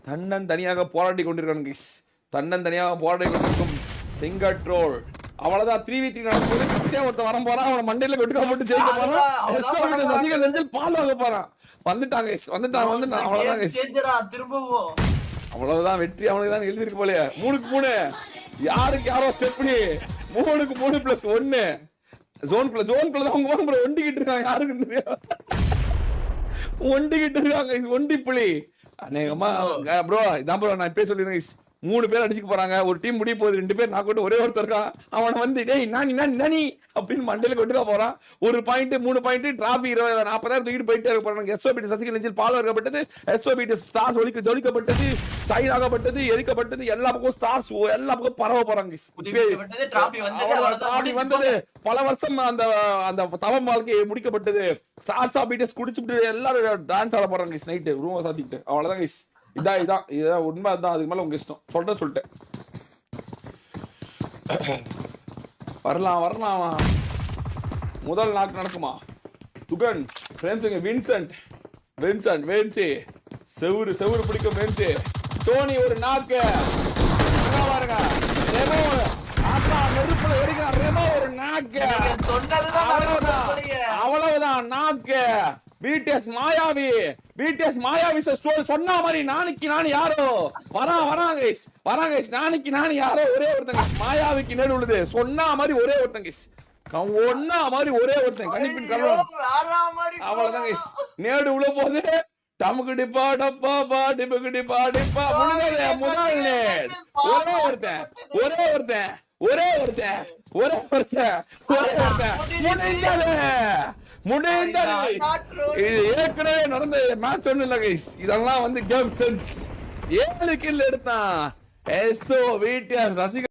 தன்னன் தனியாக போராடி கொண்டிருக்காங்க கைஸ். தன்னன் தனியாக போராடி கொண்டிருக்கும் செங்கட்ரோல். அவ்வளவுதான் 3v3 நடக்கும்போது கடைசியா ஒருத்தன் வர போறான். அவனை மண்டையில வெட்டுக்கா போட்டு ஜெயிக்க போறான். சசிகல் செந்தில் பால் வாங்க போறான். வந்துட்டாங்க கைஸ், வந்துட்டான். அவ்வளவுதான் கைஸ், திரும்பவும் அவ்வளவுதான் வெற்றி அவனுக்கு தான் எழுதிருக்கு போலயே. 3க்கு 3 யாருக்கு யாரோ ஸ்டெப் பண்ணி 3க்கு 3+1 ஜோன்குள்ள தான் அவங்க ப்ரோ ஒண்டிக்கிட்டு இருக்காங்க. யாருக்கு தெரியும், ஒண்டிக்கிட்டு இருக்காங்க. ஒண்டி புலி அநேகமா ப்ரோ. இதான் ப்ரோ நான் இப்பயே சொல்லியிருந்தேன். 3 பேர் அடிச்சுக்க போறாங்க. ஒரு டீம் முடிய போகுது. 2 பேர் நான் கூட ஒரே ஒருத்தர் இருக்கான். அவனை வந்து டேய் நானி அப்படின்னு மண்டையில கொண்டுக்க போறான். 1 பாயிண்ட் 3 பாயிண்ட் டிராபி 40,000 தூக்கிட்டு போயிட்டே இருக்க போறாங்க. எஸ்ஓபிடி சசிகல் நெஞ்சில் பால் வர்க்கப்பட்டது. எஸ்ஓபிடி ஸ்டார்ஸ் ஜொலிக்கப்பட்டது, சைன் ஆகப்பட்டது, எரிக்கப்பட்டது. எல்லா பக்கம் ஸ்டார்ஸ் எல்லா பக்கம் பரவ போறாங்க. டிராபி வந்தது. பல வருஷம் அந்த அந்த தவம் வாழ்க்கை முடிக்கப்பட்டது. ஸ்டார்ஸ் ஆபிடஸ் குடிச்சுட்டு எல்லாரும் டான்ஸ் ஆட போறாங்க நைட்டு ரூம் சாத்திக்கிட்டு. அவ்வளவுதான் கைஸ். இதான் உண்மை. தான் அதுக்கு மேல உங்க இஷ்டம். சொல்லிட்டேன். வரலாம். முதல் நாக்கு நடக்குமா? துகன் ஃப்ரெண்ட்ஸுங்க. வின்சென்ட் செவுரு பிடிக்கும். வென்சி டோனி ஒரு நாக்கு பாருங்க. ரெமோ நெருப்புல எரிக்கிறான். ரெமோ ஒரு நாக்கு. அவ்வளவுதான் நாக்கு. பிடிஎஸ் மாயாவி சொன்ன மாதிரி நாளைக்கு யாரோ வராங்க கைஸ். நாளைக்கு யாரோ ஒரே ஒருத்தங்க மாயாவிக்கு நேடு உள்ளது. சொன்ன மாதிரி ஒரே ஒருத்தங்க கணிப்பின் கலவரம். அவ்வளவுதான் கைஸ். நேடு உள்ள போது டமுக்கு டிப்பா டப்பா பா டிப்புக்கு டிப்பா டிப்பா முடிஞ்சது. ஒரே ஒருத்தன் முடிந்தது. இது ஏற்கனவே நடந்த மேட்ச் ஒண்ணு இல்ல கைஸ். இதெல்லாம் வந்து கேம் சென்ஸ். 7 கில் எடுத்தான். எஸ்ஓ வீட்டியா சசிகல்.